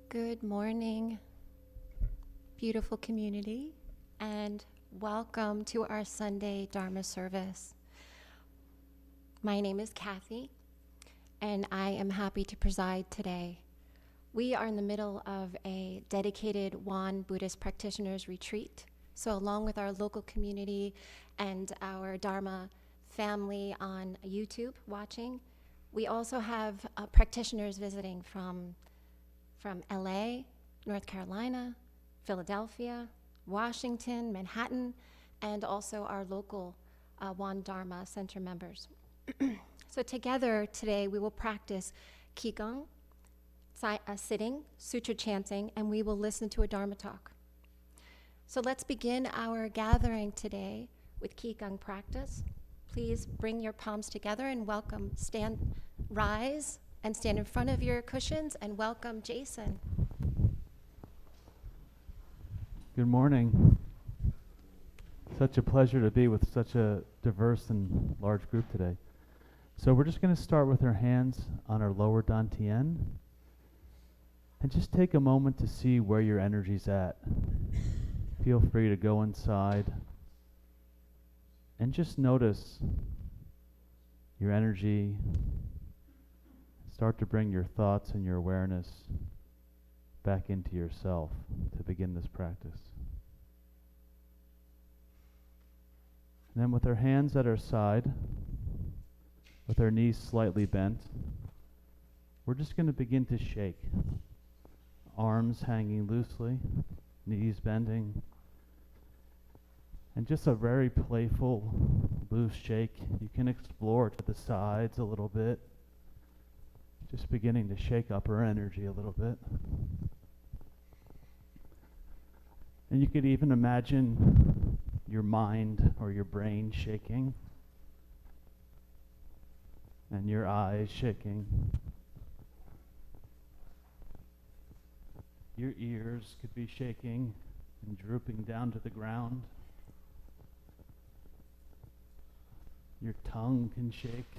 Good morning, beautiful community, and welcome to our Sunday Dharma service. My name is Kathy, and I am happy to preside today. We are in the middle of a dedicated Won Buddhist practitioners retreat. So along with our local community and our Dharma family on YouTube watching, we also have practitioners visiting from LA, North Carolina, Philadelphia, Washington, Manhattan, and also our local Won Dharma Center members. So together today we will practice Qigong, sitting, sutra chanting, and we will listen to a Dharma talk. So let's begin our gathering today with Qigong practice. Please bring your palms together and rise and stand in front of your cushions and welcome Jason. Good morning. Such a pleasure to be with such a diverse and large group today. So we're just going to start with our hands on our lower dantian and just take a moment to see where your energy's at. Feel free to go inside and just notice your energy. Start to bring your thoughts and your awareness back into yourself to begin this practice. And then with our hands at our side, with our knees slightly bent, we're just going to begin to shake. Arms hanging loosely, knees bending, and just a very playful, loose shake. You can explore to the sides a little bit. Just beginning to shake up our energy a little bit. And you could even imagine your mind or your brain shaking and your eyes shaking. Your ears could be shaking and drooping down to the ground. Your tongue can shake.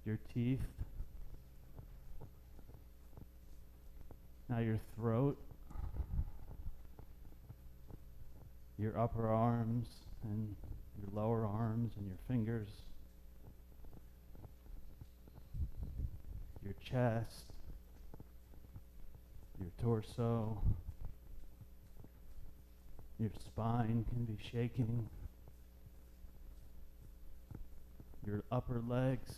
Your teeth. Now your throat, your upper arms and your lower arms and your fingers, your chest, your torso, your spine can be shaking, your upper legs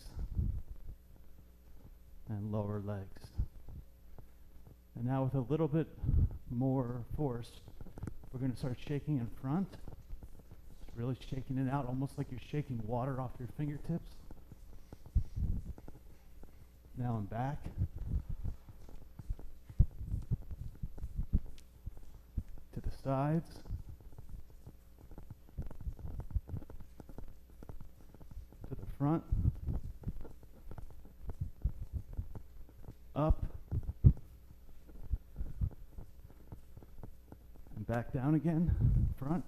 and lower legs. And now with a little bit more force, we're going to start shaking in front. Just really shaking it out, almost like you're shaking water off your fingertips. Now in back. To the sides. To the front. Up and back down again, front,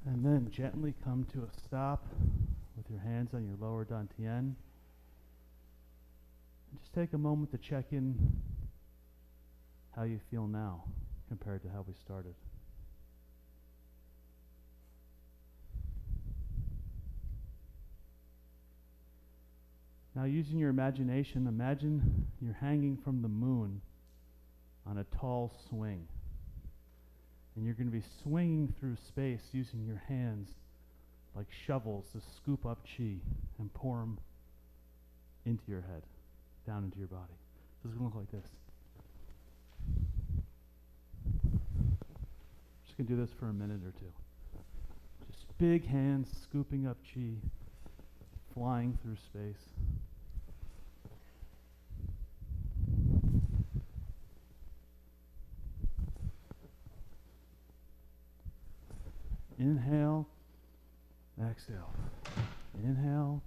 and then gently come to a stop with your hands on your lower dantian. And just take a moment to check in how you feel now compared to how we started. Now, using your imagination, imagine you're hanging from the moon on a tall swing. And you're going to be swinging through space using your hands like shovels to scoop up chi and pour them into your head, down into your body. So it's going to look like this. Just going to do this for a minute or two. Just big hands scooping up chi, flying through space. Inhale, exhale. Inhale,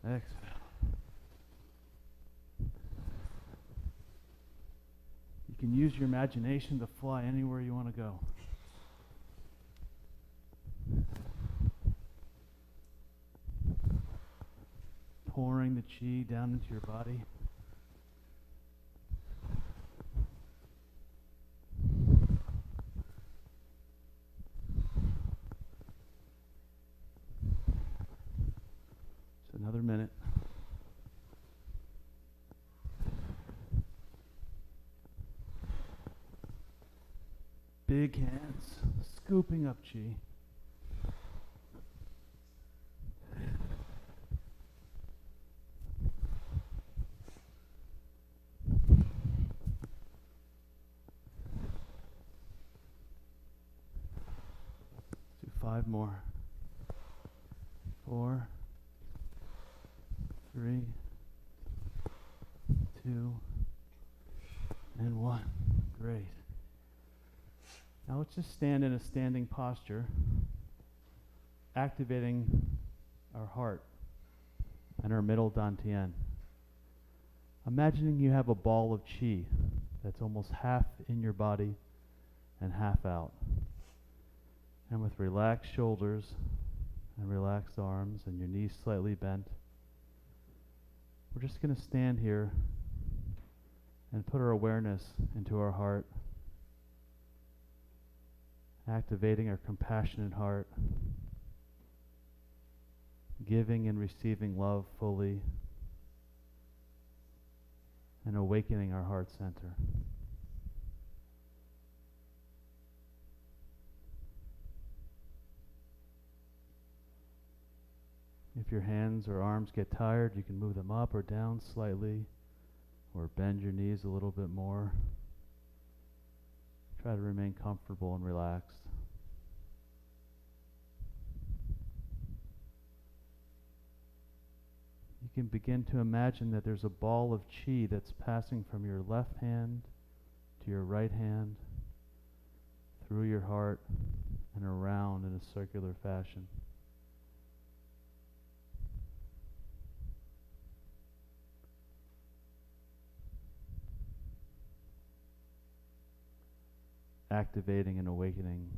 exhale. You can use your imagination to fly anywhere you want to go. pouring the the chi down into your body. Just another minute. Big hands, scooping up chi. Do 5 more. 4, 3, 2, and 1. Great. Now let's just stand in a standing posture, activating our heart and our middle dantian. Imagining you have a ball of chi that's almost half in your body and half out. And with relaxed shoulders and relaxed arms and your knees slightly bent, we're just going to stand here and put our awareness into our heart, activating our compassionate heart, giving and receiving love fully, and awakening our heart center. If your hands or arms get tired, you can move them up or down slightly, or bend your knees a little bit more. Try to remain comfortable and relaxed. You can begin to imagine that there's a ball of chi that's passing from your left hand to your right hand, through your heart, and around in a circular fashion. Activating and awakening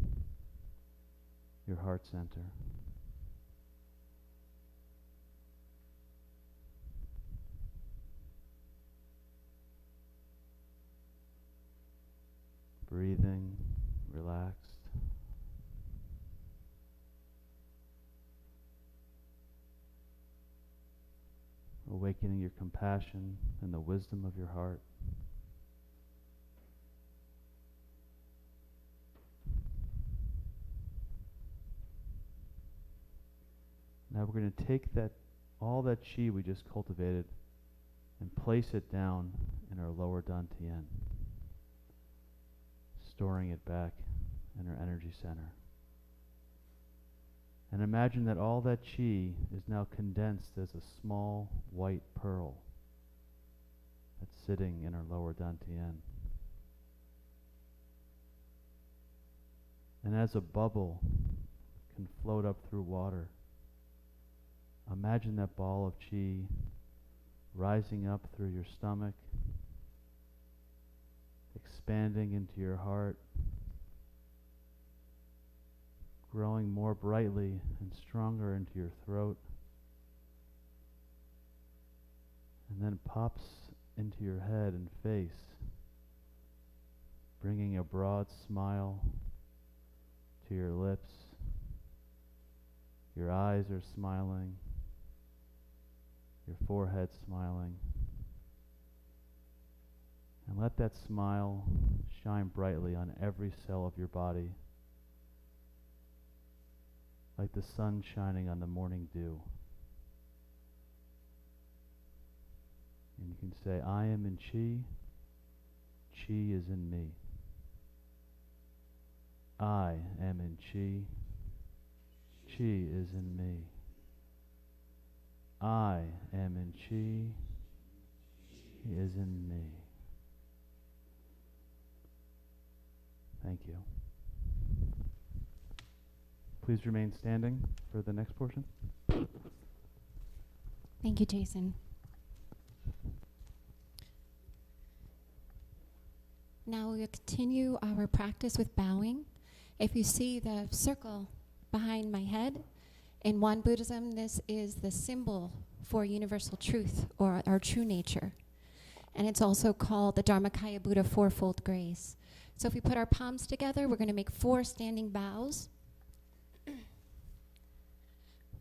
your heart center. Breathing, relaxed. Awakening your compassion and the wisdom of your heart. Now we're going to take all that chi we just cultivated and place it down in our lower dantian, storing it back in our energy center. And imagine that all that chi is now condensed as a small white pearl that's sitting in our lower dantian. And as a bubble can float up through water, imagine that ball of chi rising up through your stomach, expanding into your heart, growing more brightly and stronger into your throat, and then pops into your head and face, bringing a broad smile to your lips. Your eyes are smiling, your forehead smiling. And let that smile shine brightly on every cell of your body, like the sun shining on the morning dew. And you can say, I am in chi, chi is in me. I am in chi, chi is in me. I am in chi, chi is in me. Thank you. Please remain standing for the next portion. Thank you, Jason. Now we'll continue our practice with bowing. If you see the circle behind my head, in Won Buddhism, this is the symbol for universal truth or our true nature. And it's also called the Dharmakaya Buddha Fourfold Grace. So if we put our palms together, we're going to make 4 standing bows.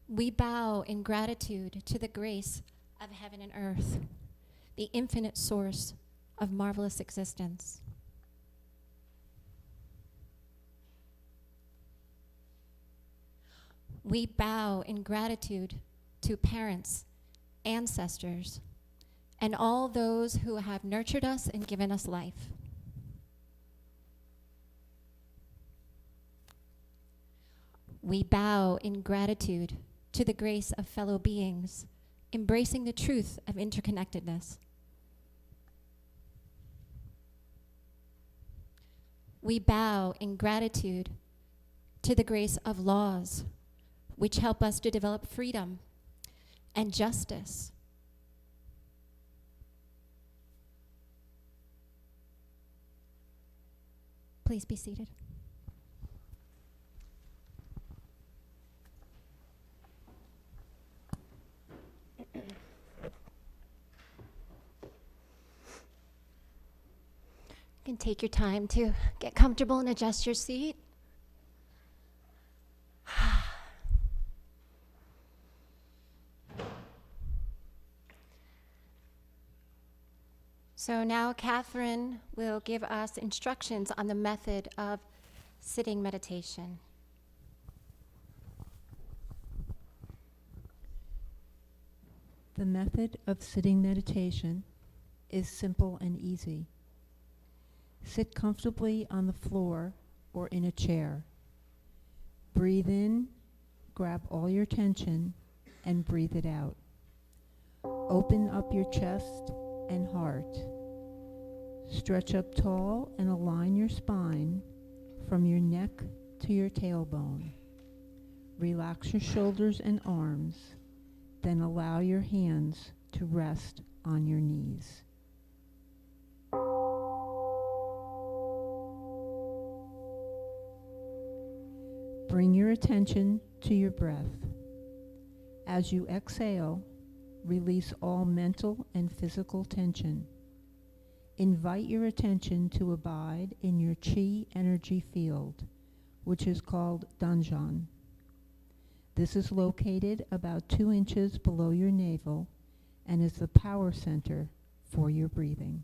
We bow in gratitude to the grace of heaven and earth, the infinite source of marvelous existence. We bow in gratitude to parents, ancestors, and all those who have nurtured us and given us life. We bow in gratitude to the grace of fellow beings, embracing the truth of interconnectedness. We bow in gratitude to the grace of laws, which help us to develop freedom and justice. Please be seated. You can take your time to get comfortable and adjust your seat. So now Catherine will give us instructions on the method of sitting meditation. The method of sitting meditation is simple and easy. Sit comfortably on the floor or in a chair. Breathe in, grab all your tension, and breathe it out. Open up your chest and heart. Stretch up tall and align your spine from your neck to your tailbone. Relax your shoulders and arms, then allow your hands to rest on your knees. Bring your attention to your breath. As you exhale, release all mental and physical tension. Invite your attention to abide in your chi energy field, which is called Danjan. This is located about 2 inches below your navel and is the power center for your breathing.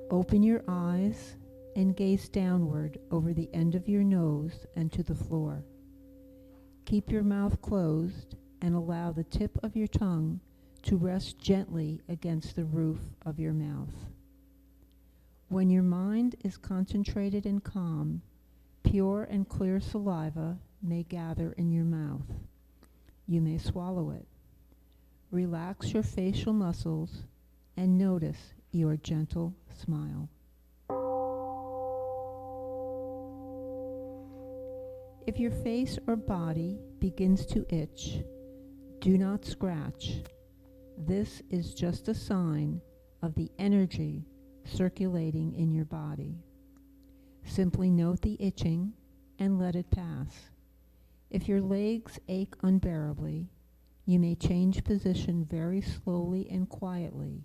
Open your eyes and gaze downward over the end of your nose and to the floor. Keep your mouth closed and allow the tip of your tongue to rest gently against the roof of your mouth. When your mind is concentrated and calm, pure and clear saliva may gather in your mouth. You may swallow it. Relax your facial muscles and notice your gentle smile. If your face or body begins to itch, do not scratch. This is just a sign of the energy circulating in your body. Simply note the itching and let it pass. If your legs ache unbearably, you may change position very slowly and quietly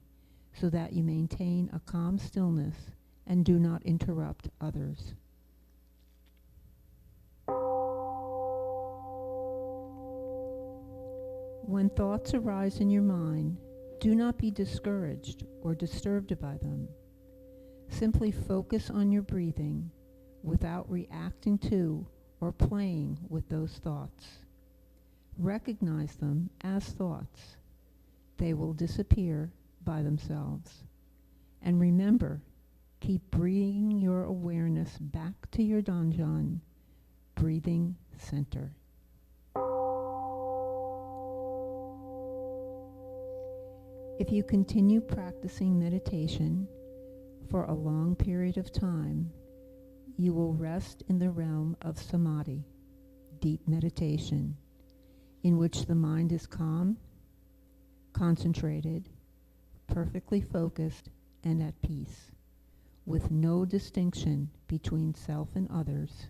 so that you maintain a calm stillness and do not interrupt others. When thoughts arise in your mind, do not be discouraged or disturbed by them. Simply focus on your breathing without reacting to or playing with those thoughts. Recognize them as thoughts. They will disappear by themselves. And remember, keep bringing your awareness back to your Danjan, breathing center. If you continue practicing meditation for a long period of time, you will rest in the realm of samadhi, deep meditation, in which the mind is calm, concentrated, perfectly focused, and at peace, with no distinction between self and others,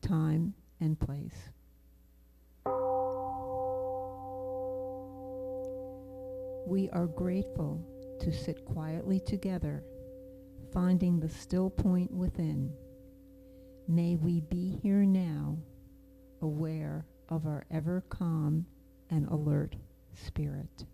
time and place. We are grateful to sit quietly together, finding the still point within. May we be here now, aware of our ever calm and alert spirit.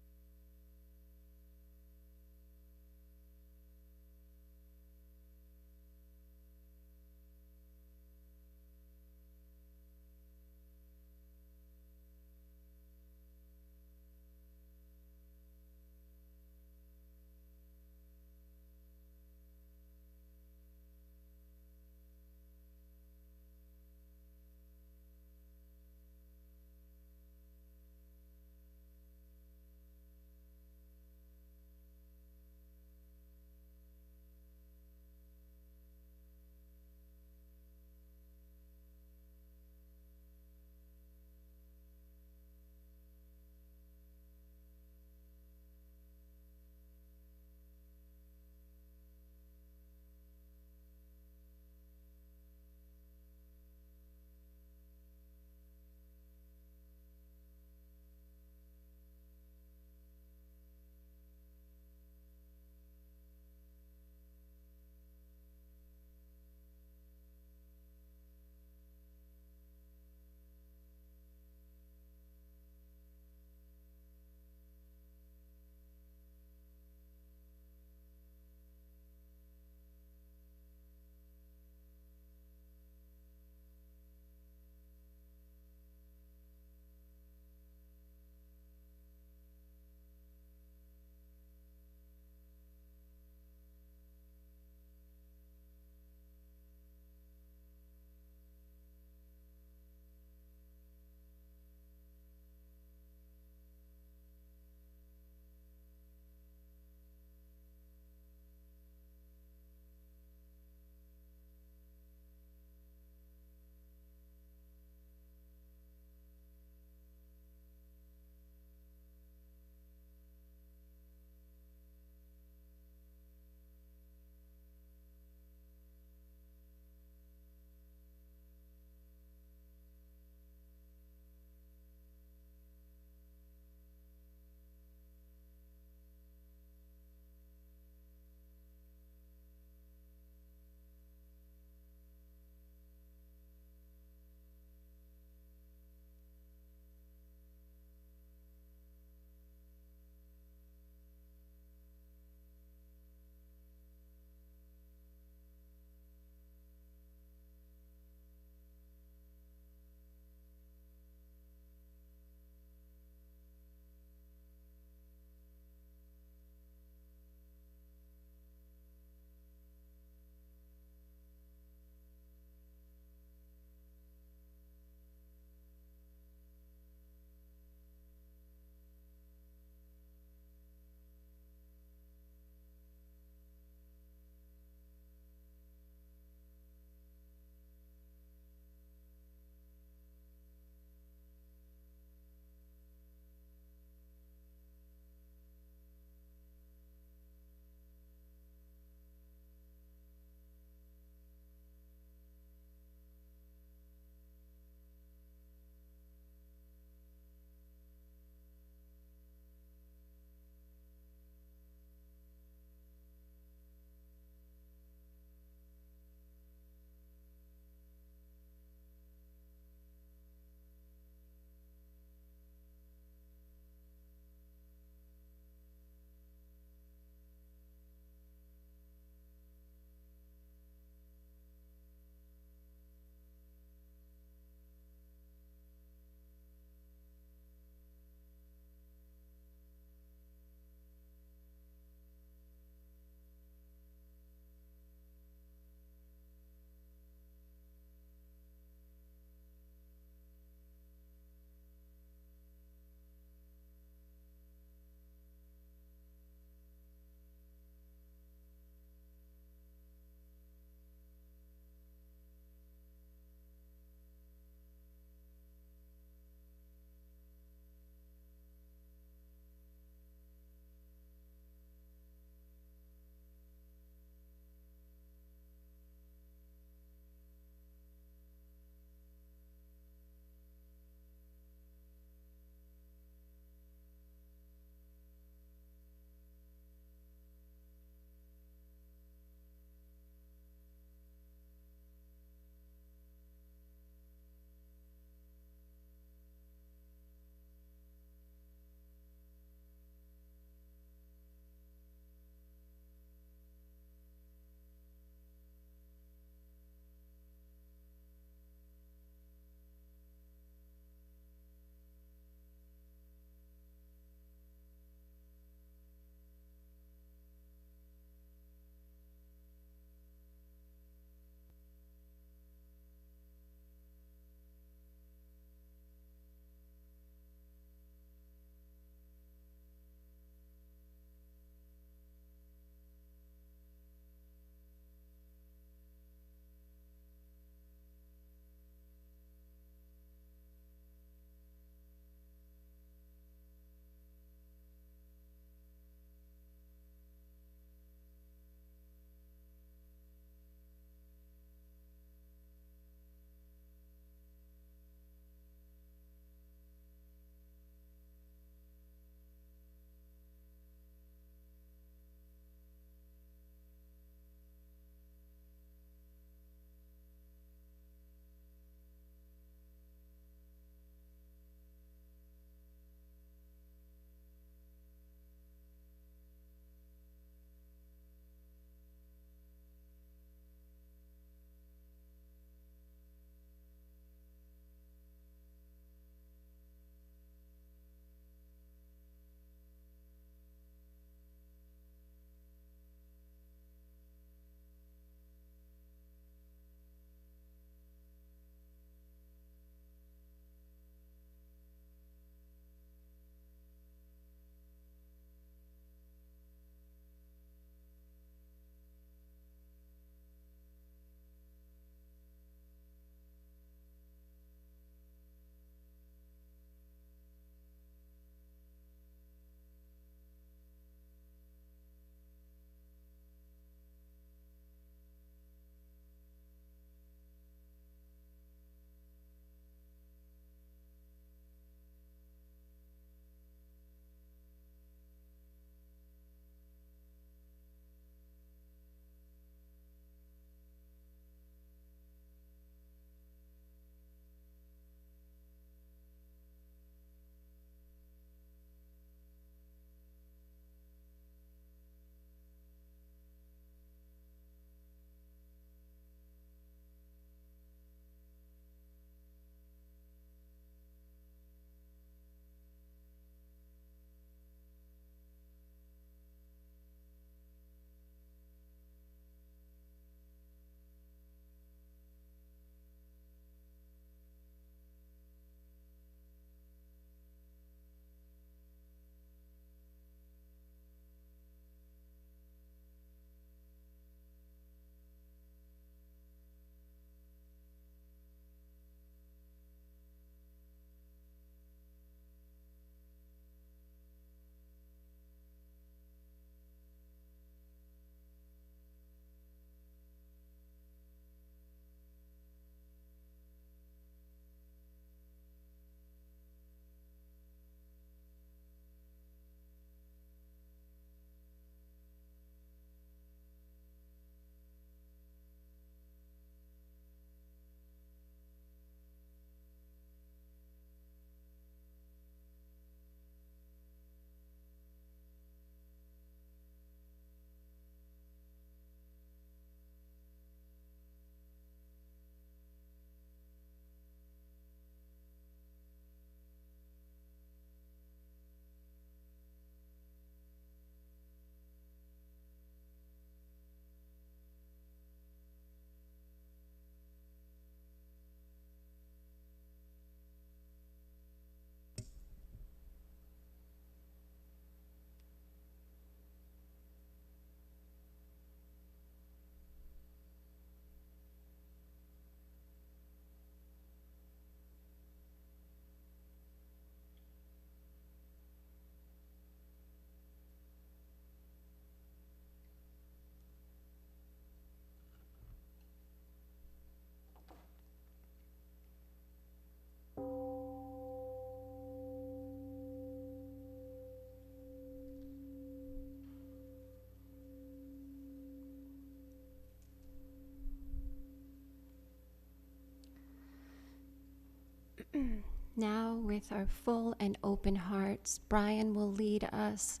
Now, with our full and open hearts, Brian will lead us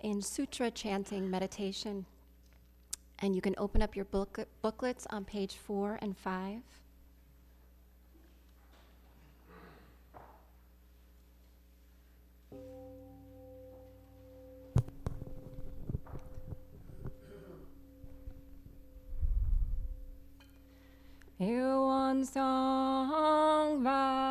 in sutra chanting meditation. And you can open up your booklets on page 4 and 5. Yuan Song Bao.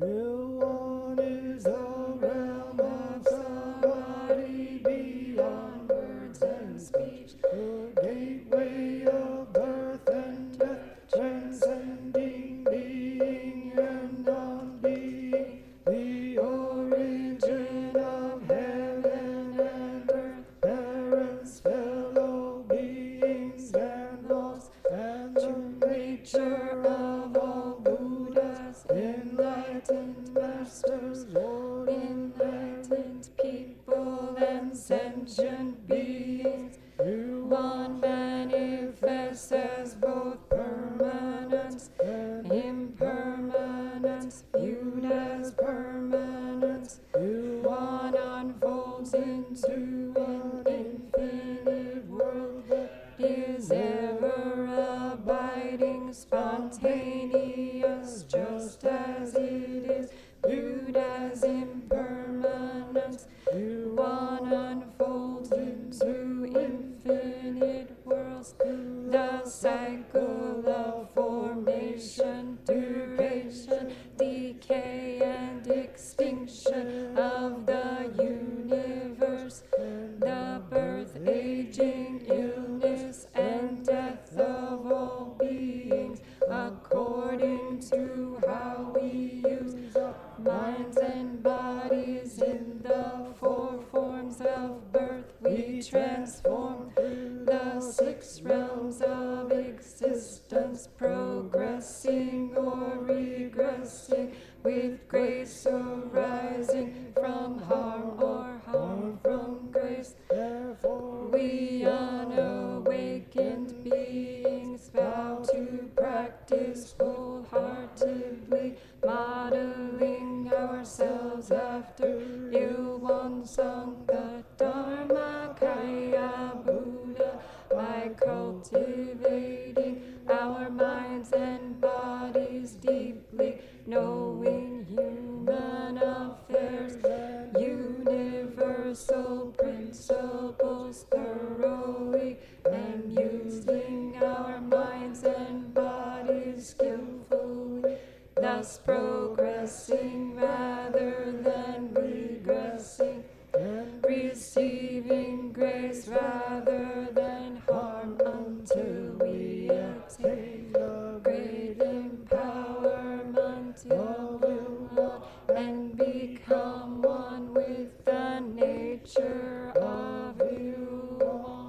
Yuan is the realm of samadhi beyond words and speech, the gateway of birth and death, transcending being and non-being, the origin of heaven and earth, parents, fellow beings and laws, and the nature of all Buddhas, enlightened masters, Lord, enlightened people and sentient beings. One manifests as both permanence and impermanence, viewed as permanence. One unfolds into an infinite world that is ever abiding, spontaneous, just as it is viewed as impermanence. One unfolds into infinite worlds, the cycle of formation, duration, decay, and extinction of the universe, the birth, aging, illness, and death of all beings, according to how we use our minds and bodies. In the 4 forms of birth we transform through the 6 realms of existence, progressing or regressing, with grace arising from harm or harm from grace. Therefore we unawakened beings vow to practice wholeheartedly, modeling ourselves after Ilwan Song, the Dharmakaya Buddha, by cultivating our minds and bodies deeply, knowing human affairs and universal principles thoroughly, and using our minds and bodies skillfully, thus progressing rather than regressing, and receiving grace rather than harm, until we attain the great empowerment of Ilwan and become one with the nature of Ilwan.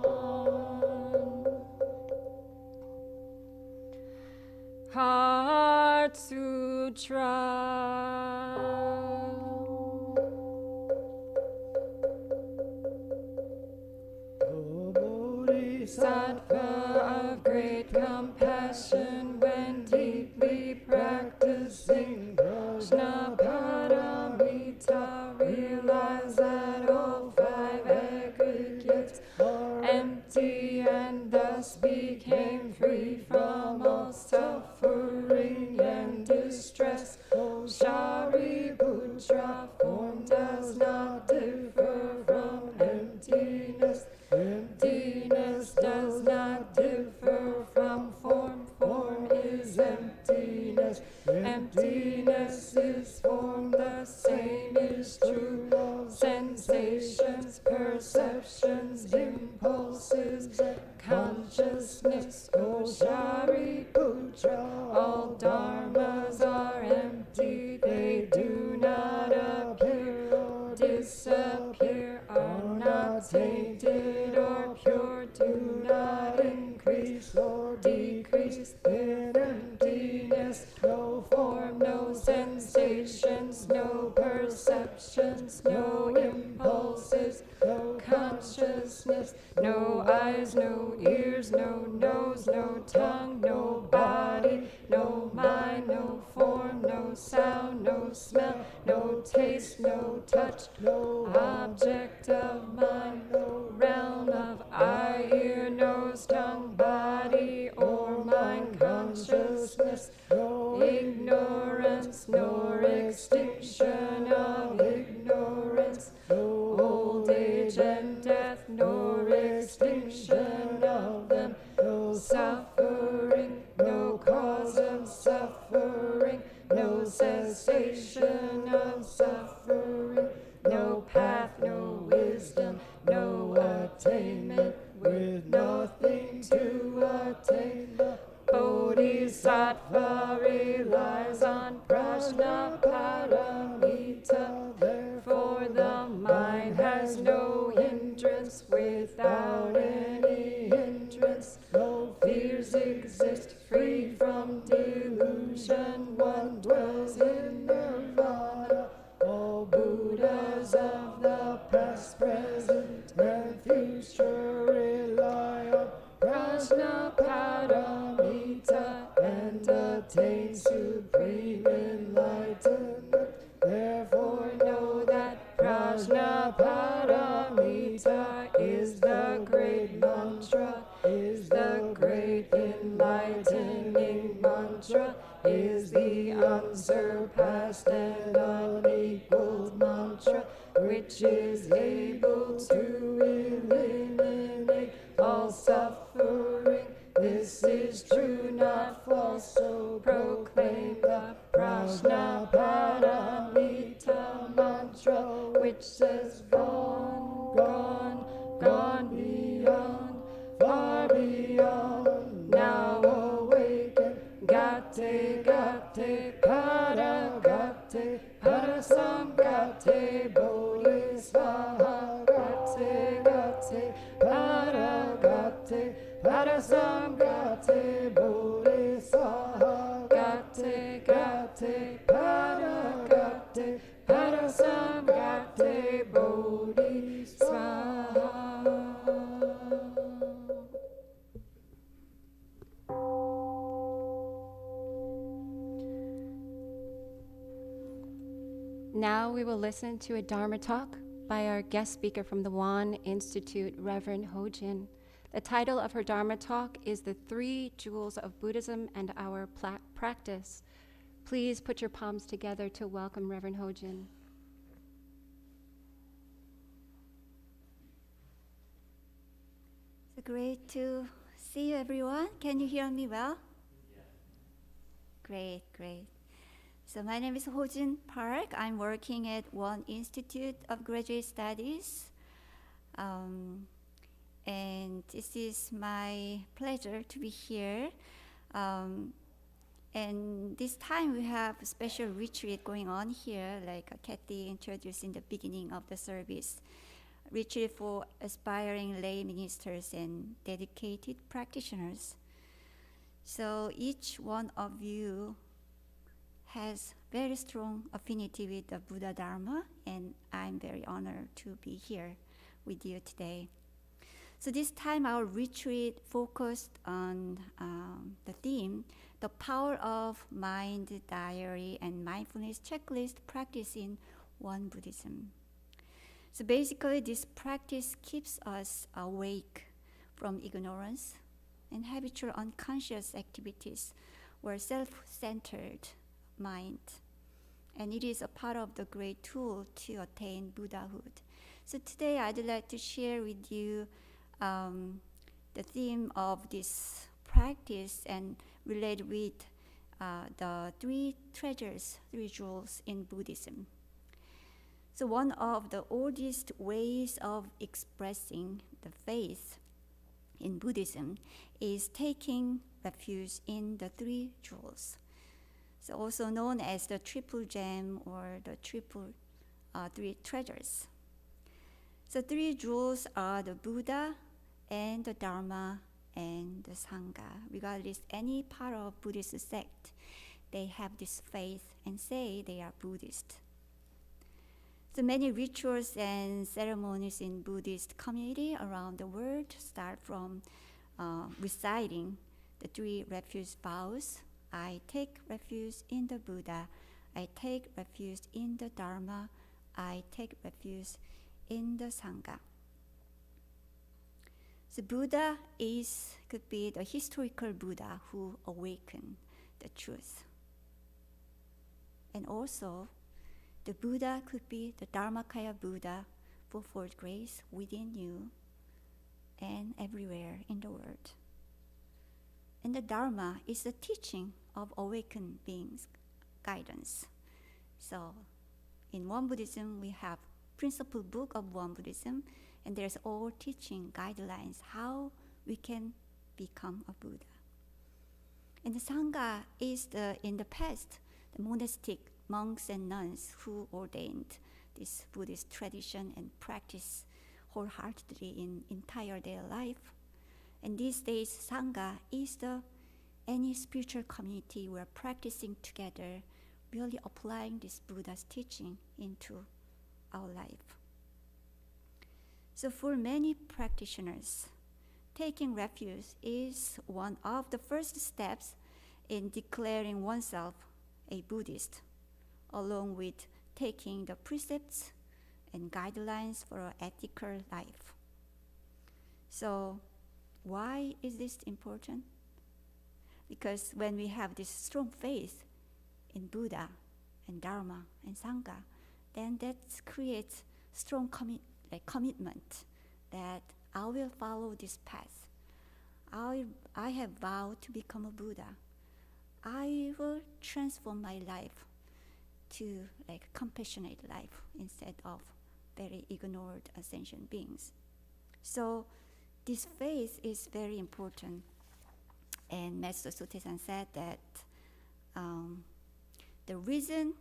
Heart Sutra. Bodhisattva of great compassion, when deeply practicing Prajnaparamita, realize that all 5 aggregates are empty, and thus became free from all suffering and distress. O Shariputra, form does not differ from emptiness. Emptiness does not differ from form. Form is emptiness. Emptiness is form. The same is true of sensations, perceptions, impulses, consciousness. O Shariputra, all dharmas are empty. They do not appear or disappear, are not tainted or pure, do not increase or decrease. In emptiness, no form, no sensations, no perceptions, no impulses, no consciousness, no eyes, no ears, ears, no nose, no tongue, no body, no mind, no form, no sound, no smell, no taste, no touch, no object of mind, no realm of eye, ear, nose, tongue, body, or mind consciousness, no ignorance, nor extinction of ignorance, no old age and death, nor extinction of them, no suffering, no cause of suffering, no cessation of suffering, no path, no wisdom, no attainment, with nothing to attain. The Bodhisattva relies on Prajnaparamita, therefore the mind has no hindrance. Without any hindrance, no fears exist. Free from delusion, one dwells in nirvana. All Buddhas of the past, present, and future rely on Prajnaparamita and attain supreme enlightenment. Therefore know that Prajnaparamita is the great mantra, is the great enlightening mantra, is the unsurpassed and unequaled mantra, which is able to eliminate all suffering. This is true, not false, so proclaim the Prajnaparamita mantra, which says gone, gone, gone beyond, far beyond, now awaken, gate, gate, para gate, parasamgate, bodhisvaha, gate, gate, para gate, parasamgate, bodhisvaha, gate, gate, para gate, parasamgate, bodhisvaha. Now we will listen to a Dharma talk by our guest speaker from the Won Institute, Reverend Hojin. The title of her Dharma talk is The Three Jewels of Buddhism and Our Practice. Please put your palms together to welcome Reverend Hojin. It's great to see you, everyone. Can you hear me well? Yes. Great, great. So my name is Hojin Park. I'm working at Won Institute of Graduate Studies. And this is my pleasure to be here. And this time we have a special retreat going on here, like Kathy introduced in the beginning of the service. Retreat for aspiring lay ministers and dedicated practitioners. So each one of you has very strong affinity with the Buddha Dharma, and I'm very honored to be here with you today. So this time our retreat focused on the theme, the power of mind diary and mindfulness checklist practice in Won Buddhism. So basically this practice keeps us awake from ignorance and habitual unconscious activities or self-centered mind. And it is a part of the great tool to attain Buddhahood. So today I'd like to share with you the theme of this practice and relate with the three treasures, three jewels in Buddhism. So one of the oldest ways of expressing the faith in Buddhism is taking refuge in the three jewels. So also known as the triple gem or the three treasures. So three jewels are the Buddha and the Dharma and the Sangha. Regardless any part of Buddhist sect, they have this faith and say they are Buddhist. So many rituals and ceremonies in Buddhist community around the world start from reciting the 3 refuge vows. I take refuge in the Buddha. I take refuge in the Dharma. I take refuge in the Sangha. The Buddha could be the historical Buddha who awakened the truth. And also, the Buddha could be the Dharmakaya Buddha for fourth grace within you and everywhere in the world. And the Dharma is the teaching of awakened beings' guidance. So, in Won Buddhism, we have principal book of Won Buddhism, and there's all teaching guidelines how we can become a Buddha. And the Sangha is in the past, the monastic monks and nuns who ordained this Buddhist tradition and practice wholeheartedly in entire their life. And these days, Sangha is any spiritual community we're practicing together, really applying this Buddha's teaching into our life. So for many practitioners, taking refuge is one of the first steps in declaring oneself a Buddhist, along with taking the precepts and guidelines for an ethical life. So why is this important? Because when we have this strong faith in Buddha and Dharma and Sangha, then that creates strong commitment that I will follow this path. I have vowed to become a Buddha. I will transform my life to compassionate life instead of very ignored ascension beings. So this faith is very important. And Master Sotaesan said that the reason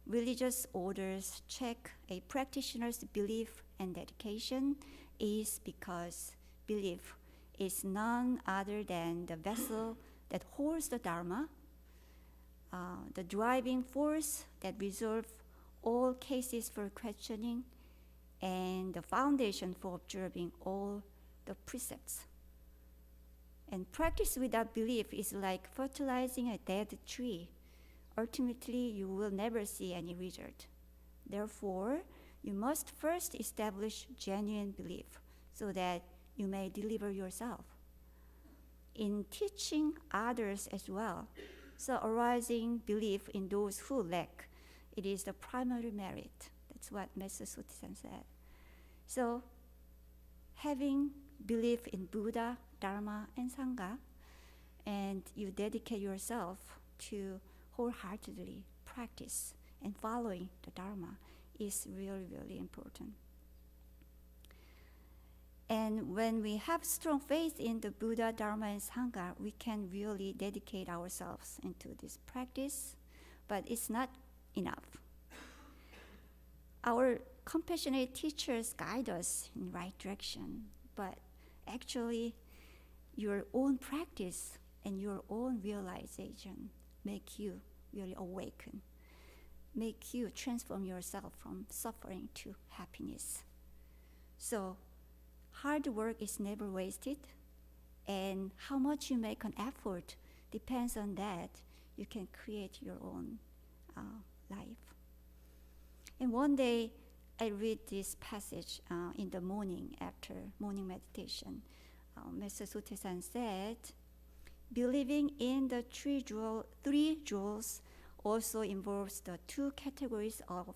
religious orders check a practitioner's belief and dedication is because belief is none other than the vessel that holds the Dharma, the driving force that resolves all cases for questioning, and the foundation for observing all the precepts. And practice without belief is like fertilizing a dead tree. Ultimately, you will never see any result. Therefore, you must first establish genuine belief so that you may deliver yourself. In teaching others as well, so arising belief in those who lack, it is the primary merit. That's what Master Sotaesan said. So, having belief in Buddha, Dharma, and Sangha, and you dedicate yourself to wholeheartedly practice and following the Dharma is really, really important. And when we have strong faith in the Buddha, Dharma, and Sangha, we can really dedicate ourselves into this practice, but it's not enough. Our compassionate teachers guide us in the right direction, but actually your own practice and your own realization make you really awaken, make you transform yourself from suffering to happiness. So hard work is never wasted, and how much you make an effort depends on that. You can create your own life. And one day, I read this passage in the morning after morning meditation. Master Sotaesan said, believing in the three jewels also involves the two categories of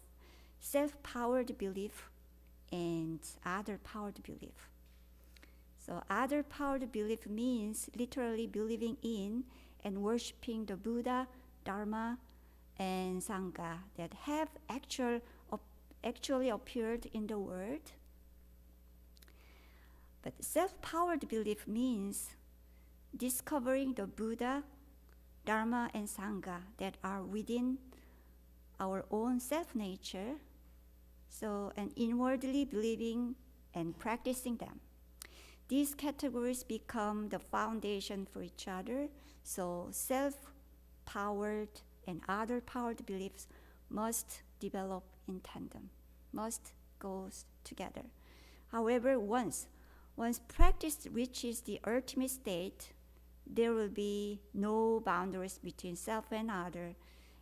self-powered belief and other-powered belief. So other-powered belief means literally believing in and worshipping the Buddha, Dharma, and Sangha that have actually appeared in the world. But self-powered belief means discovering the Buddha, Dharma, and Sangha that are within our own self-nature, and inwardly believing and practicing them. These categories become the foundation for each other, so self-powered and other-powered beliefs must develop in tandem, must go together. However, once Once practice reaches the ultimate state, there will be no boundaries between self and other,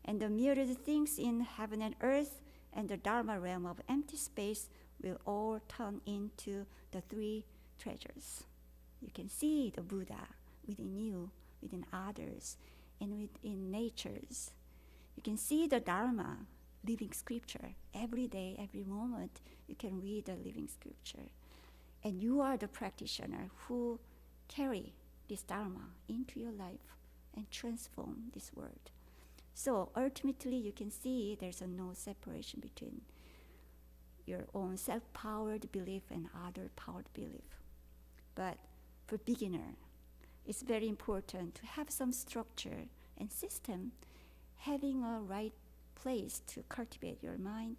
and the myriad things in heaven and earth and the Dharma realm of empty space will all turn into the three treasures. You can see the Buddha within you, within others, and within natures. You can see the Dharma, living scripture. Every day, every moment, you can read the living scripture. And you are the practitioner who carry this Dharma into your life and transform this world. So ultimately, you can see there's no separation between your own self-powered belief and other-powered belief. But for beginner, it's very important to have some structure and system, having a right place to cultivate your mind.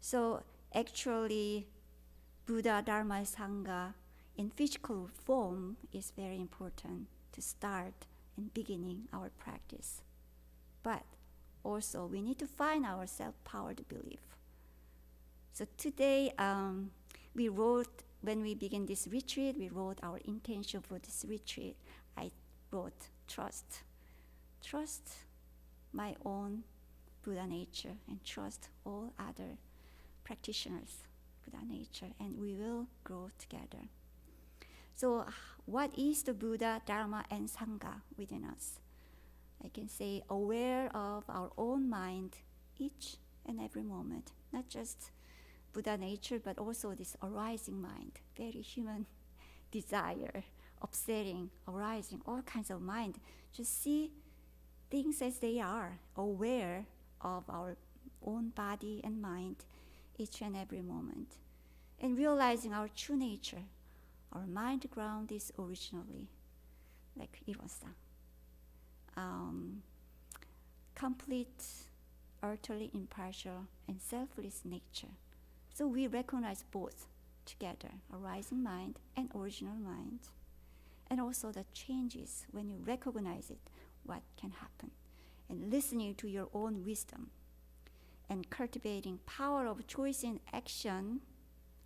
So actually, Buddha, Dharma, Sangha in physical form is very important to start and beginning our practice. But also, we need to find our self-powered belief. So today, we wrote, when we begin this retreat, we wrote our intention for this retreat. I wrote trust. Trust my own Buddha nature and trust all other practitioners' Buddha nature, and we will grow together. So what is the Buddha, Dharma, and Sangha within us? I can say aware of our own mind each and every moment, not just Buddha nature, but also this arising mind, very human desire, upsetting, arising, all kinds of mind. Just see things as they are, aware of our own body and mind each and every moment, and realizing our true nature. Our mind ground is originally, like Irosa, complete, utterly impartial, and selfless nature. So we recognize both together, arising mind and original mind, and also the changes when you recognize it, what can happen, and listening to your own wisdom, and cultivating power of choice and action,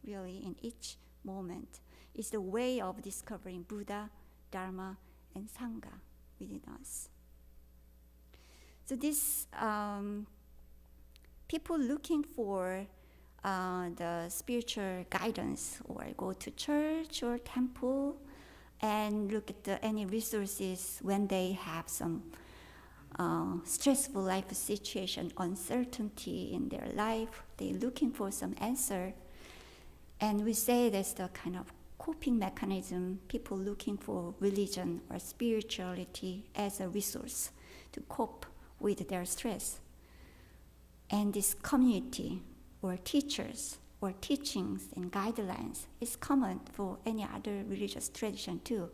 really in each moment, is the way of discovering Buddha, Dharma, and Sangha within us. So this people looking for the spiritual guidance, or go to church or temple and look at any resources when they have some stressful life situation, uncertainty in their life, they're looking for some answer. And we say that's the kind of coping mechanism, people looking for religion or spirituality as a resource to cope with their stress. And this community or teachers or teachings and guidelines is common for any other religious tradition too.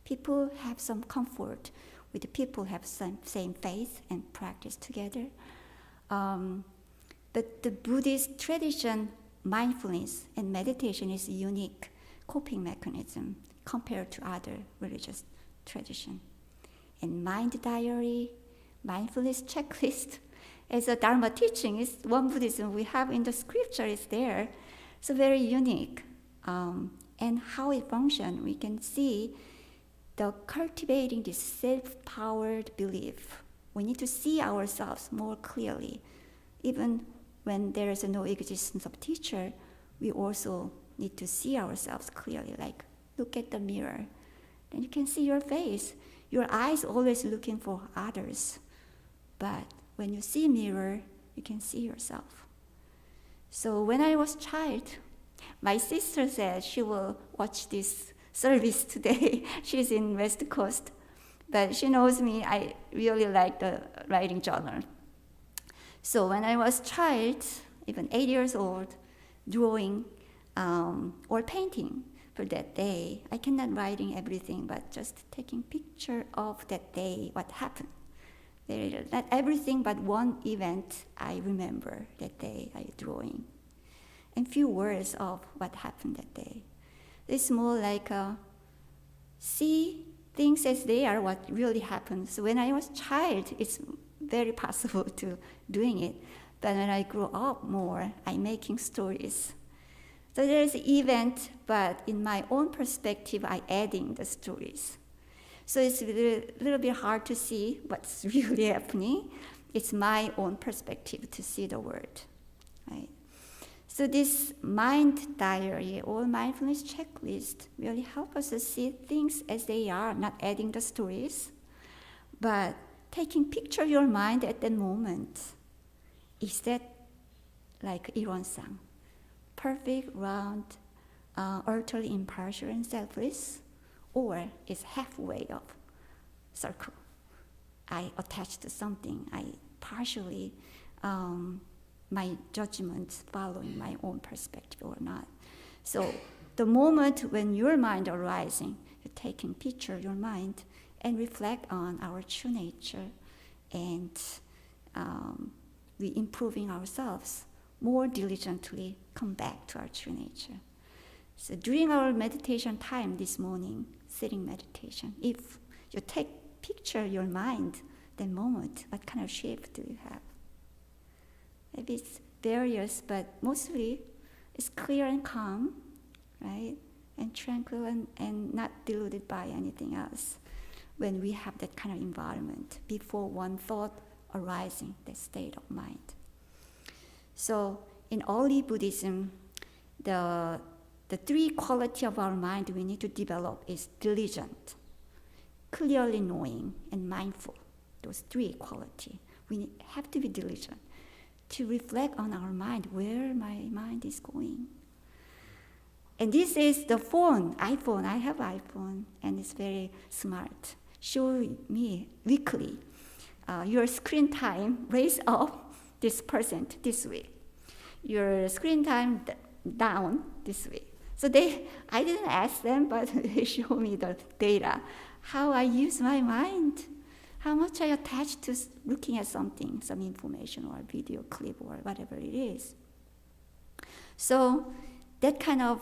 People have some comfort with the people who have same faith and practice together. But the Buddhist tradition, mindfulness and meditation is a unique coping mechanism compared to other religious tradition. And mind diary, mindfulness checklist, as a Dharma teaching is one Buddhism we have in the scripture is there. So very unique. And how it functions, we can see the cultivating this self-powered belief. We need to see ourselves more clearly. Even when there is no existence of teacher, we also need to see ourselves clearly, like look at the mirror. Then you can see your face. Your eyes always looking for others. But when you see mirror, you can see yourself. So when I was child, my sister said she will watch this service today. She's in West Coast. But she knows me, I really like the writing journal. So when I was child, even 8 years old, drawing or painting for that day, I cannot writing everything, but just taking picture of that day, what happened. Not everything, but one event I remember that day I drawing. And few words of what happened that day. It's more like see things as they are, what really happened. So when I was child, it's very possible to doing it. But when I grew up more, I'm making stories. So there's event, but in my own perspective, I adding the stories. So it's a little bit hard to see what's really happening. It's my own perspective to see the world, right? So this mind diary or mindfulness checklist really help us to see things as they are, not adding the stories, but taking picture of your mind at that moment. Is that like Ilwon-sang? Perfect, round, utterly impartial and selfless? Or is halfway of circle? I attach to something, I partially, my judgment following my own perspective or not. So the moment when your mind arising, you're taking picture of your mind and reflect on our true nature, and we improving ourselves more diligently, come back to our true nature. So during our meditation time this morning, sitting meditation, if you take picture of your mind, that moment, what kind of shape do you have? Maybe it's various, but mostly it's clear and calm, right? And tranquil and not deluded by anything else. When we have that kind of environment, before one thought arising, that state of mind. So in early Buddhism, the three quality of our mind we need to develop is diligent, clearly knowing, and mindful. Those three quality. We have to be diligent to reflect on our mind, where my mind is going. And this is the iPhone. I have iPhone, and it's very smart. Show me weekly your screen time raise up this percent this week. Your screen time down this week. So I didn't ask them, but they show me the data. How I use my mind. How much I attach to looking at something, some information or a video clip or whatever it is. So that kind of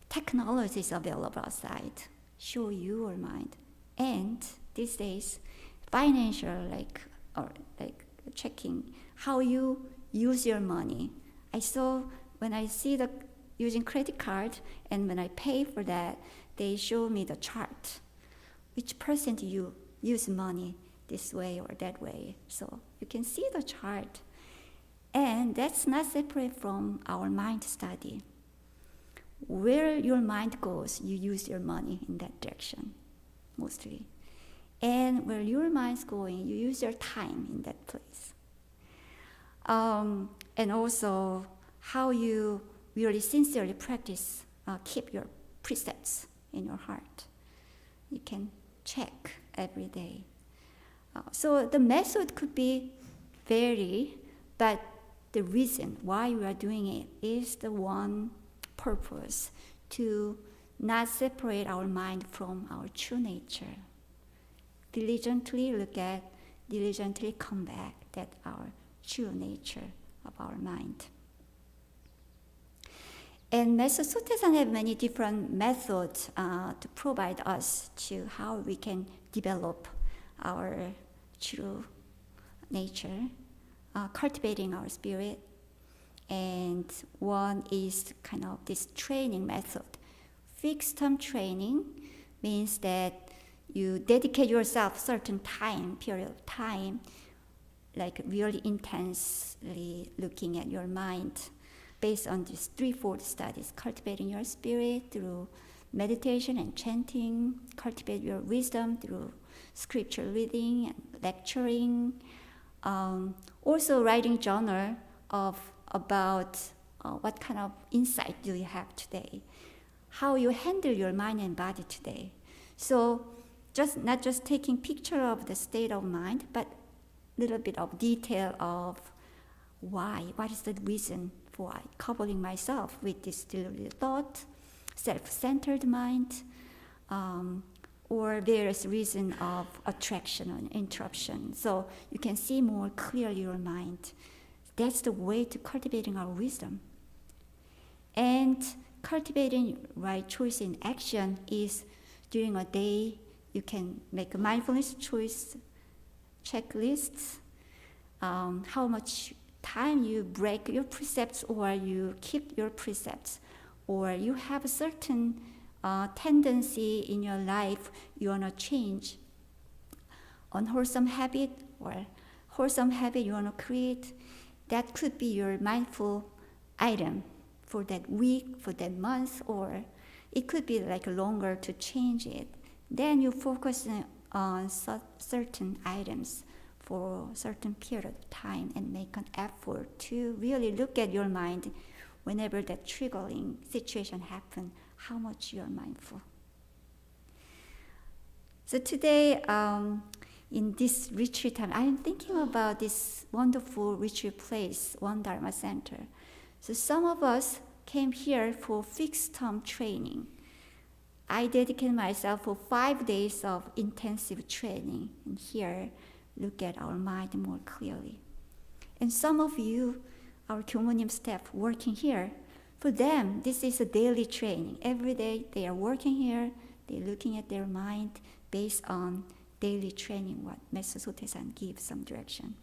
technology is available outside. Show your mind. And these days, financial, like checking how you use your money. I saw when I see the using credit card, and when I pay for that, they show me the chart. Which percent you use money this way or that way. So you can see the chart. And that's not separate from our mind study. Where your mind goes, you use your money in that direction, mostly. And where your mind's going, you use your time in that place. And also how you really sincerely practice, keep your precepts in your heart. You can check every day. So the method could be vary, but the reason why we are doing it is the one purpose, to not separate our mind from our true nature. Diligently look at, diligently come back, that's our true nature of our mind. And Master Sotaesan have many different methods to provide us to how we can develop our true nature, cultivating our spirit. And one is kind of this training method. Fixed term training means that you dedicate yourself certain period of time, like really intensely looking at your mind based on these threefold studies, cultivating your spirit through meditation and chanting, cultivate your wisdom through scripture reading and lecturing, also writing journal about what kind of insight do you have today, how you handle your mind and body today. So not just taking picture of the state of mind, but little bit of detail of why, what is the reason for coupling myself with this deluded thought, self-centered mind, or various reason of attraction and interruption. So you can see more clearly your mind. That's the way to cultivating our wisdom. And cultivating right choice in action is during a day, you can make a mindfulness choice checklists, how much time you break your precepts or you keep your precepts, or you have a certain tendency in your life you want to change, unwholesome habit or wholesome habit you want to create, that could be your mindful item for that week, for that month, or it could be like longer to change it. Then you focus on certain items for a certain period of time and make an effort to really look at your mind whenever that triggering situation happens, how much you are mindful. So today, in this retreat time, I am thinking about this wonderful retreat place, One Dharma Center. So some of us came here for fixed term training. I dedicated myself for 5 days of intensive training, and here, look at our mind more clearly. And some of you, our Kyomonim staff working here, for them, this is a daily training. Every day they are working here, they're looking at their mind based on daily training, what Master Sotaesan gives some direction.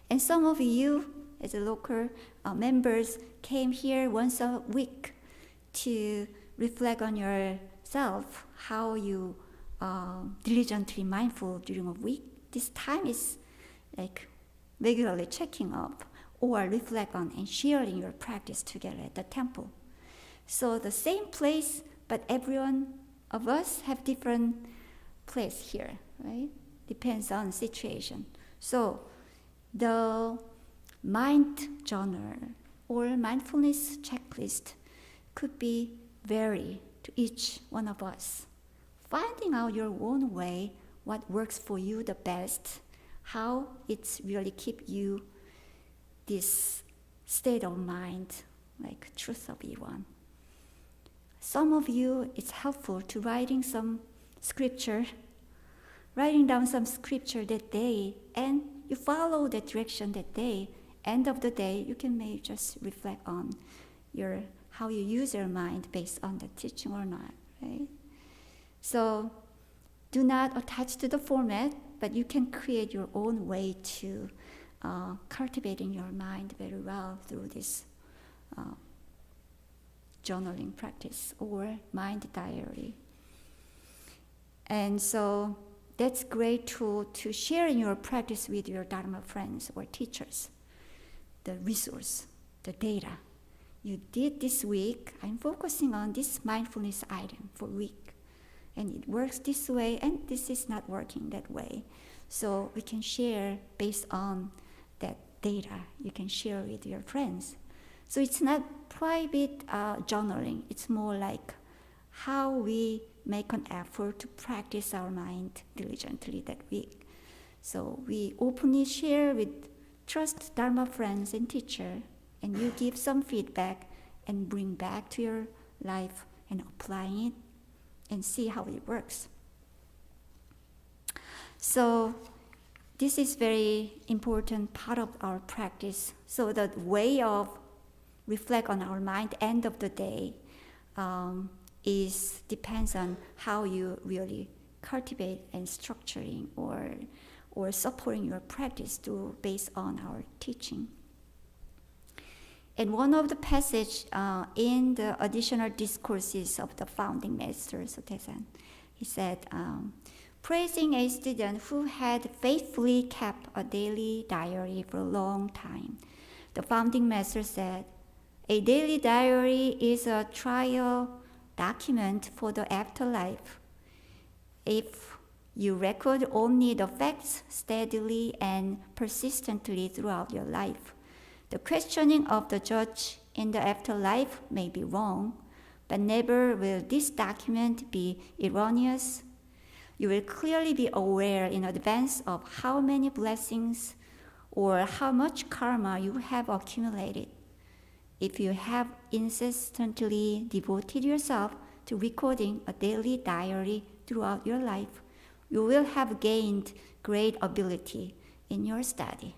And some of you, as a local members, came here once a week to reflect on yourself, how you diligently mindful during a week. This time is like regularly checking up or reflect on and sharing your practice together at the temple. So the same place, but everyone of us have different place here, right? Depends on situation. So the mind journal or mindfulness checklist could be vary to each one of us. Finding out your own way, what works for you the best, how it's really keep you this state of mind, like truth of E1. Some of you, it's helpful to writing some scripture, writing down some scripture that day, and you follow that direction that day. End of the day, you can maybe just reflect on how you use your mind based on the teaching or not, right? So do not attach to the format, but you can create your own way to cultivating your mind very well through this journaling practice or mind diary. And so that's great tool to share in your practice with your Dharma friends or teachers. The resource, the data. You did this week, I'm focusing on this mindfulness item for week. And it works this way, and this is not working that way. So we can share based on that data. You can share with your friends. So it's not private journaling. It's more like how we make an effort to practice our mind diligently that week. So we openly share with trust Dharma friends and teacher, and you give some feedback and bring back to your life and applying it and see how it works. So this is very important part of our practice. So the way of reflect on our mind end of the day depends on how you really cultivate and structuring or supporting your practice based on our teaching. And one of the passage in the additional discourses of the founding master Sotaesan, he said, praising a student who had faithfully kept a daily diary for a long time, the founding master said, a daily diary is a trial document for the afterlife. If you record only the facts steadily and persistently throughout your life, the questioning of the judge in the afterlife may be wrong, but never will this document be erroneous. You will clearly be aware in advance of how many blessings or how much karma you have accumulated. If you have insistently devoted yourself to recording a daily diary throughout your life, you will have gained great ability in your study.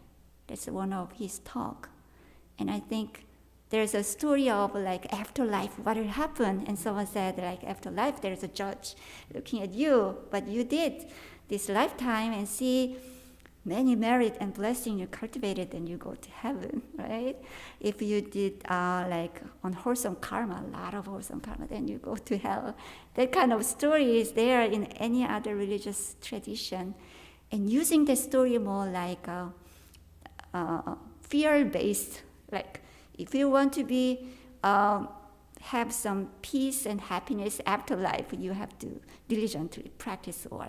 That's one of his talk. And I think there's a story of like afterlife, what will happen? And someone said like afterlife, there's a judge looking at you, but you did this lifetime and see many merit and blessing you cultivated, then you go to heaven, right? If you did like unwholesome karma, a lot of wholesome karma, then you go to hell. That kind of story is there in any other religious tradition. And using the story more like fear-based, like if you want to be have some peace and happiness after life, you have to diligently practice or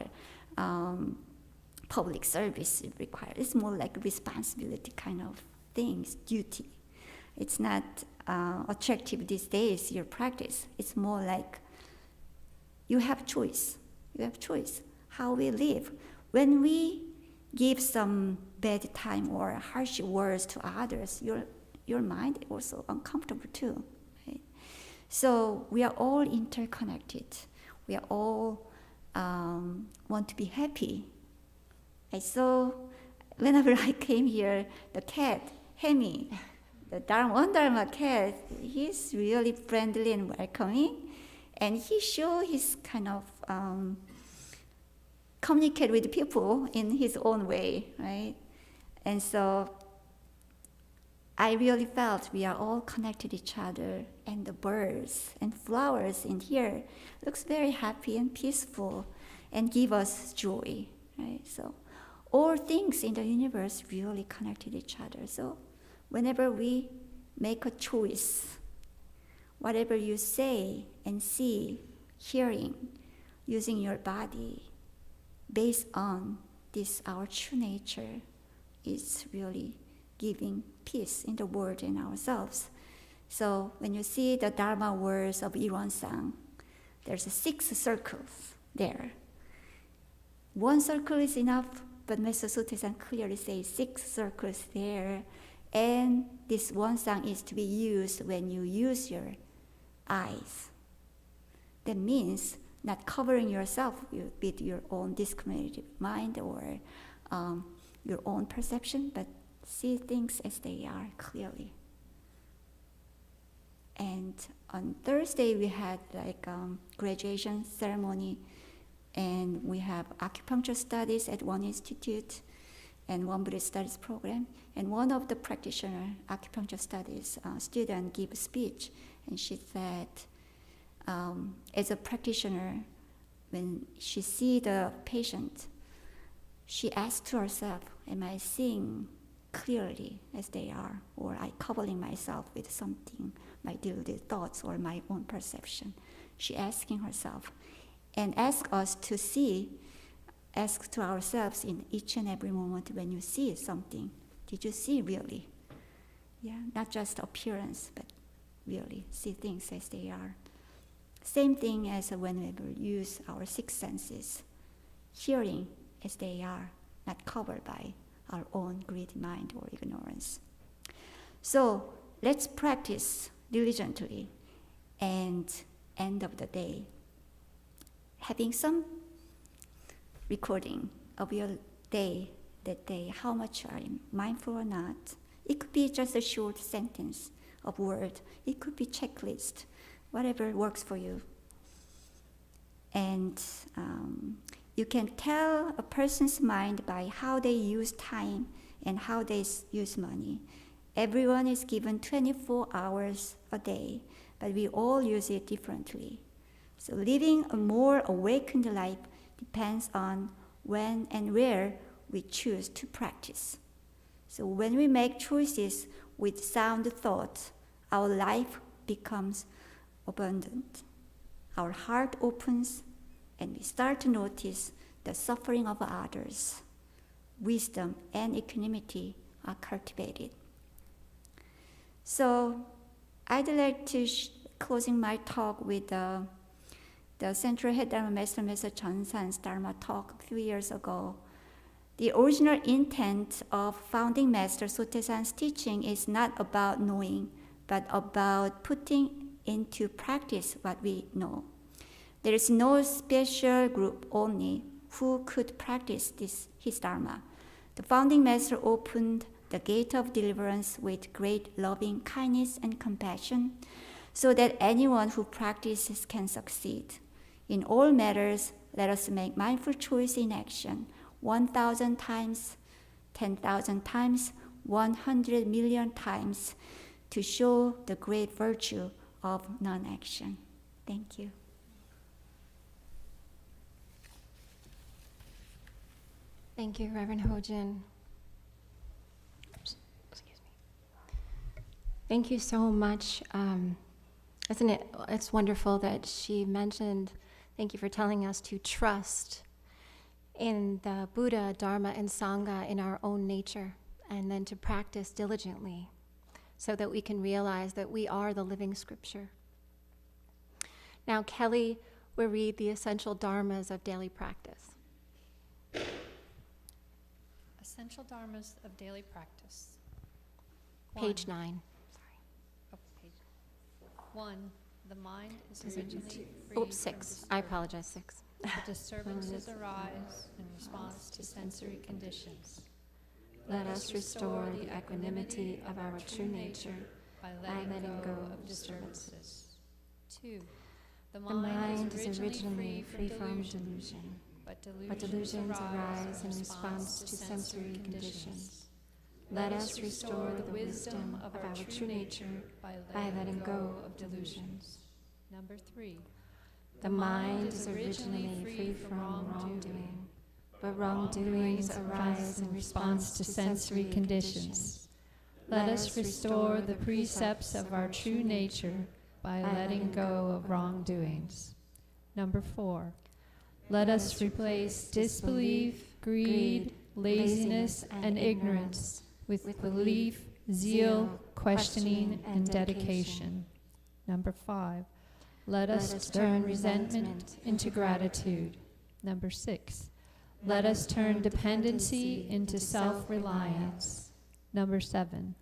public service required. It's more like responsibility kind of things, duty. It's not attractive these days, your practice. It's more like you have choice. You have choice how we live. When we give some bad time or harsh words to others, your mind also uncomfortable too. Right? So we are all interconnected. We are all want to be happy. And so whenever I came here, the cat, Hemi, the one Dharma cat, he's really friendly and welcoming. And he shows his kind of communicate with people in his own way, right? And so I really felt we are all connected to each other, and the birds and flowers in here looks very happy and peaceful and give us joy, right? So all things in the universe really connect to each other. So whenever we make a choice, whatever you say and see, hearing, using your body, based on this, our true nature, is really giving peace in the world and ourselves. So when you see the Dharma words of Ironsang, there's 6 circles there. One circle is enough, but Master Sotaesan clearly says 6 circles there. And this one sang is to be used when you use your eyes. That means not covering yourself with your own discriminative mind or your own perception, but see things as they are clearly. And on Thursday we had like graduation ceremony, and we have acupuncture studies at one institute and one Buddhist studies program. And one of the practitioner acupuncture studies student gave a speech, and she said, as a practitioner, when she see the patient, she asked to herself, am I seeing clearly as they are, or I covering myself with something, my deluded thoughts or my own perception? She asking herself, and ask us to see, ask to ourselves in each and every moment when you see something, did you see really? Yeah, not just appearance, but really see things as they are. Same thing as whenever we use our 6 senses, hearing as they are, not covered by our own greedy mind or ignorance. So let's practice diligently, and end of the day, having some recording of your day, that day, how much are you mindful or not. It could be just a short sentence of word. It could be checklist, whatever works for you. And you can tell a person's mind by how they use time and how they use money. Everyone is given 24 hours a day, but we all use it differently. So living a more awakened life depends on when and where we choose to practice. So when we make choices with sound thought, our life becomes abundant. Our heart opens, and we start to notice the suffering of others. Wisdom and equanimity are cultivated. So I'd like to closing my talk with the Central Head Dharma Master Chonsan's Dharma talk a few years ago. The original intent of founding Master Sotaesan's teaching is not about knowing, but about putting into practice what we know. There is no special group only who could practice his Dharma. The founding Master opened the gate of deliverance with great loving kindness and compassion, so that anyone who practices can succeed. In all matters, let us make mindful choice in action 1,000 times 10,000 times, 100 million times to show the great virtue of non-action. Thank you. Thank you, Reverend Hojin. Oops, excuse me. Thank you so much. Isn't it? It's wonderful that she mentioned. Thank you for telling us to trust in the Buddha, Dharma, and Sangha in our own nature, and then to practice diligently so that we can realize that we are the living scripture. Now, Kelly will read the essential dharmas of daily practice. Essential dharmas of daily practice. Page 1. 9. Oh, page 1. The mind is Is it originally free Oops, from 6. I apologize, 6. The disturbances arise in response to sensory conditions. Let us restore the equanimity of our true nature by by letting go of disturbances. 2. The The mind is originally originally free from delusion, but delusions arise in response to sensory conditions. Let us restore the wisdom of our true nature by letting go of delusions. Number 3. The mind is originally free from wrongdoing, but wrongdoings arise in response to sensory conditions. Let us restore the precepts of our true nature by letting go of wrongdoings. Number 4. Let us replace disbelief, greed, laziness, and ignorance with belief, zeal, questioning, and dedication. Number 5. Let us turn resentment into gratitude. Number 6. Let us turn dependency into self-reliance. Number 7.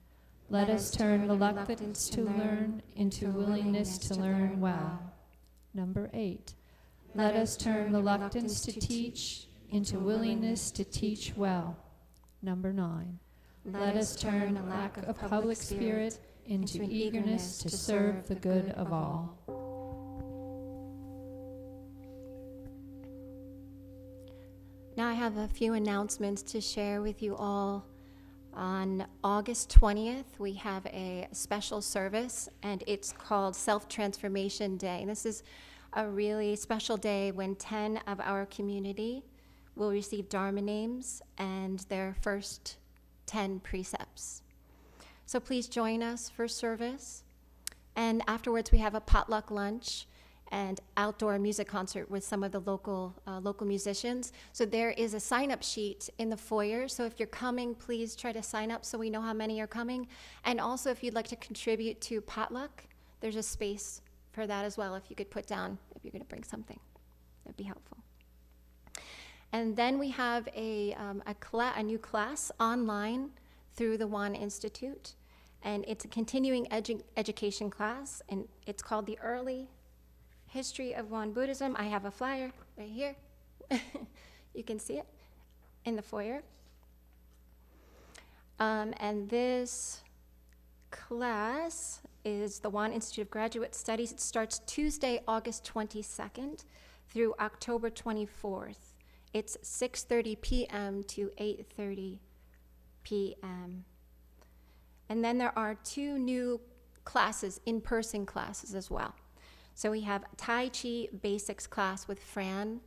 Let us turn reluctance to learn into willingness to learn well. Number 8. Let us turn reluctance to teach into willingness to teach well. Number 9. Let us turn a lack of public spirit into eagerness to serve the good of all. Now I have a few announcements to share with you all. On August 20th, we have a special service, and it's called Self-Transformation Day. And this is a really special day when 10 of our community will receive Dharma names and their first 10 precepts. So please join us for service. And afterwards, we have a potluck lunch and outdoor music concert with some of the local musicians. So there is a sign-up sheet in the foyer. So if you're coming, please try to sign up so we know how many are coming. And also, if you'd like to contribute to potluck, there's a space for that as well. If you could put down if you're going to bring something, that'd be helpful. And then we have a new class online through the Wan Institute, and it's a continuing education class, and it's called the Early History of Wan Buddhism. I have a flyer right here. You can see it in the foyer. And this class is the Wan Institute of Graduate Studies. It starts Tuesday, August 22nd through October 24th. It's 6:30 p.m. to 8:30 p.m. And then there are 2 new classes, in-person classes as well. So we have Tai Chi Basics class with Fran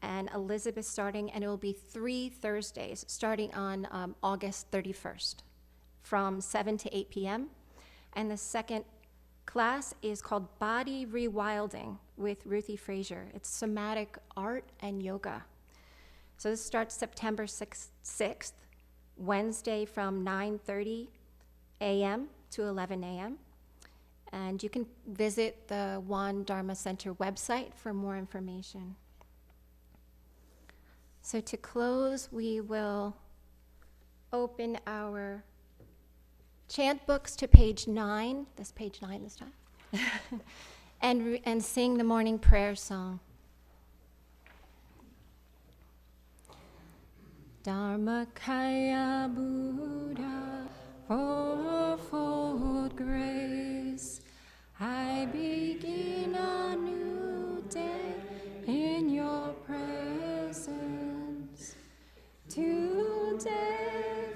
and Elizabeth starting, and it will be 3 Thursdays starting on August 31st from 7 to 8 p.m. And the second class is called Body Rewilding with Ruthie Frazier. It's somatic art and yoga. So this starts September 6th, Wednesday from 9:30 a.m. to 11 a.m. And you can visit the Wan Dharma Center website for more information. So to close, we will open our chant books to page 9, this page 9 this time, and sing the morning prayer song. Dharmakaya Buddha, fourfold grace, I begin a new day in your presence. Today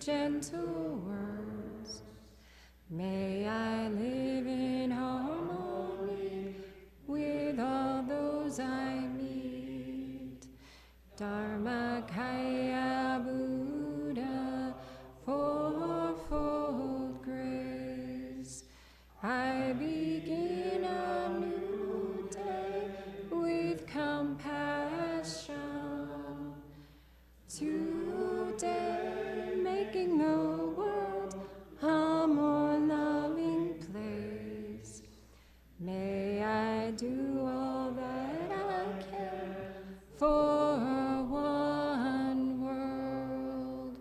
gentle words. May I live in harmony with all those I meet. Dharmakaya Buddha, fourfold grace. I begin a new day with compassion. Today, making the world a more loving place. May I do all that I can for one world.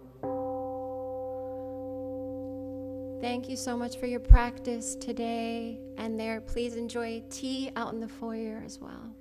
Thank you so much for your practice today and there. Please enjoy tea out in the foyer as well.